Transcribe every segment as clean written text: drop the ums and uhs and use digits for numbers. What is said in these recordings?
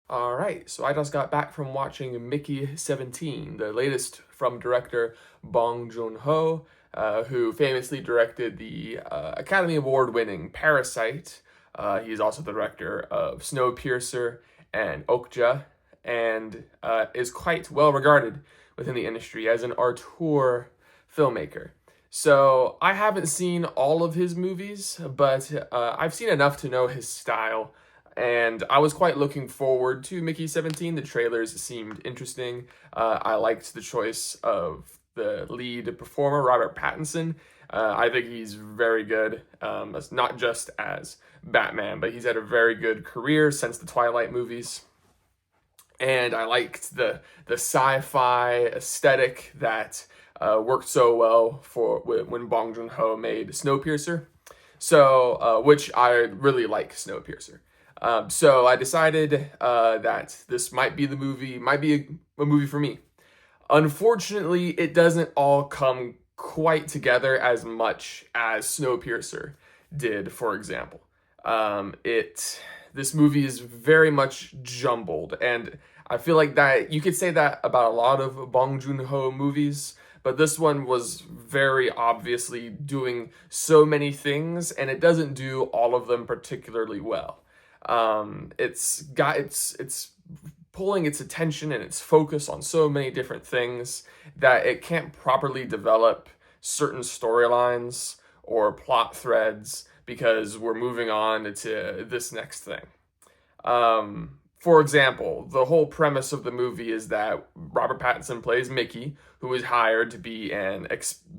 All right, so I just got back from watching Mickey 17, the latest from director Bong Joon Ho, who famously directed the Academy Award winning Parasite. He's also the director of Snowpiercer and Okja, and is quite well regarded within the industry as an auteur filmmaker. So I haven't seen all of his movies, but I've seen enough to know his style, and I was quite looking forward to Mickey 17. The trailers seemed interesting. I liked the choice of the lead performer, Robert Pattinson. I think he's very good, not just as Batman, but he's had a very good career since the Twilight movies. And I liked the sci-fi aesthetic that worked so well for when Bong Joon Ho made Snowpiercer. So, which I really like Snowpiercer. So I decided that this might be the movie, might be a movie for me. Unfortunately, it doesn't all come quite together as much as Snowpiercer did, for example. It This movie is very much jumbled, and I feel like that you could say that about a lot of Bong Joon Ho movies, but this one was very obviously doing so many things, and it doesn't do all of them particularly well. It's pulling its attention and its focus on so many different things that it can't properly develop certain storylines or plot threads because we're moving on to this next thing. For example, the whole premise of the movie is that Robert Pattinson plays Mickey, who is hired to be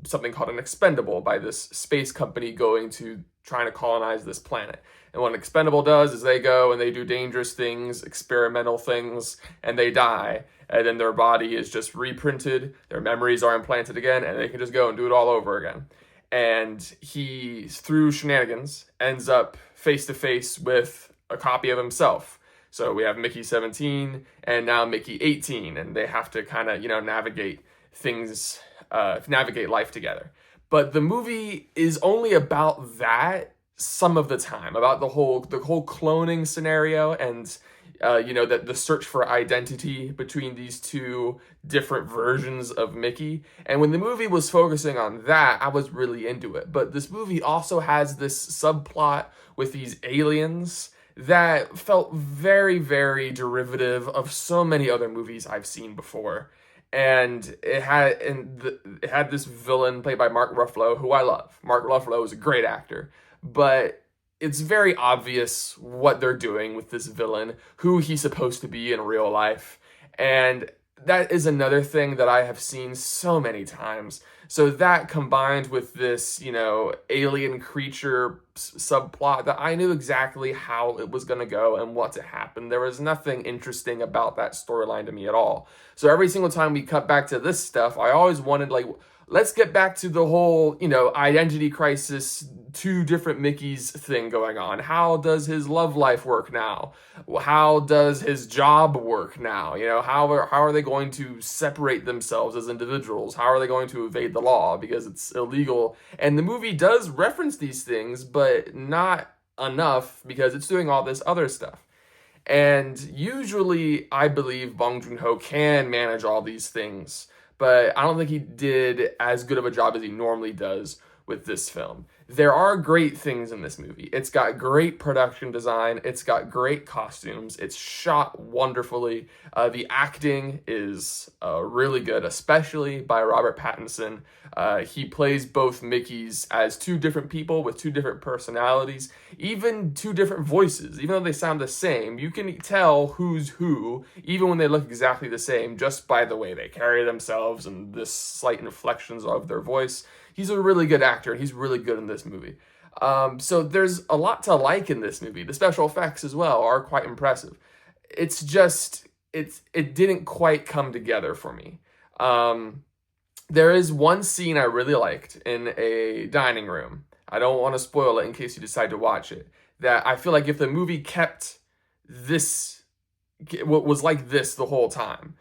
something called an expendable by this space company going to trying to colonize this planet. And what an expendable does is they go and they do dangerous things, experimental things, and they die. And then their body is just reprinted, their memories are implanted again, and they can just go and do it all over again. And he, through shenanigans, ends up face to face with a copy of himself. So we have Mickey 17 and now Mickey 18, and they have to kind of, navigate things, navigate life together. But the movie is only about that some of the time, about the whole cloning scenario, and that the search for identity between these two different versions of Mickey. And when the movie was focusing on that, I was really into it. But this movie also has this subplot with these aliens that felt very, very derivative of so many other movies I've seen before. And it had this villain played by Mark Ruffalo, who I love. Mark Ruffalo is a great actor, but it's very obvious what they're doing with this villain, who he's supposed to be in real life. And that is another thing that I have seen so many times. So that combined with this, alien creature subplot, that I knew exactly how it was going to go and what to happen. There was nothing interesting about that storyline to me at all. So every single time we cut back to this stuff, I always wanted, like, let's get back to the whole, identity crisis, two different Mickeys thing going on. How does his love life work now? How does his job work now? How are they going to separate themselves as individuals? How are they going to evade the law because it's illegal? And the movie does reference these things, but not enough because it's doing all this other stuff. And usually, I believe Bong Joon Ho can manage all these things, but I don't think he did as good of a job as he normally does with this film. There are great things in this movie. It's got great production design. It's got great costumes. It's shot wonderfully. The acting is really good, especially by Robert Pattinson. He plays both Mickeys as two different people with two different personalities, even two different voices. Even though they sound the same, you can tell who's who, even when they look exactly the same, just by the way they carry themselves and the slight inflections of their voice. He's a really good actor, and he's really good in this movie. So there's a lot to like in this movie. The special effects as well are quite impressive. It's just it didn't quite come together for me. There is one scene I really liked in a dining room. I don't want to spoil it in case you decide to watch it. That I feel like if the movie kept this, was like this the whole time,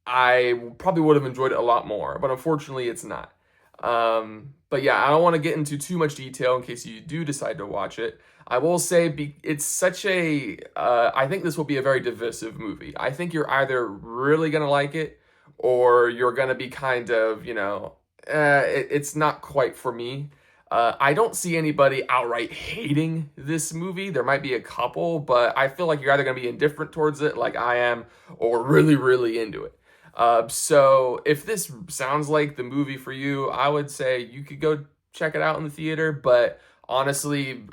I probably would have enjoyed it a lot more. But unfortunately, it's not. But yeah, I don't want to get into too much detail in case you do decide to watch it. I will say it's such a, I think this will be a very divisive movie. I think you're either really going to like it or you're going to be kind of, it's not quite for me. I don't see anybody outright hating this movie. There might be a couple, but I feel like you're either going to be indifferent towards it, like I am, or really, really into it. So if this sounds like the movie for you, I would say you could go check it out in the theater, but honestly,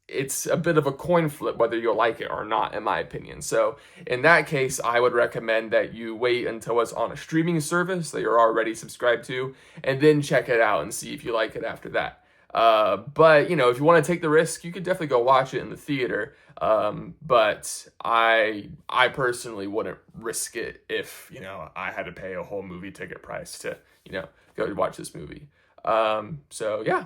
it's a bit of a coin flip whether you'll like it or not, in my opinion. So in that case, I would recommend that you wait until it's on a streaming service that you're already subscribed to, and then check it out and see if you like it after that. But if you want to take the risk, you could definitely go watch it in the theater. But I personally wouldn't risk it if I had to pay a whole movie ticket price to go watch this movie. So yeah.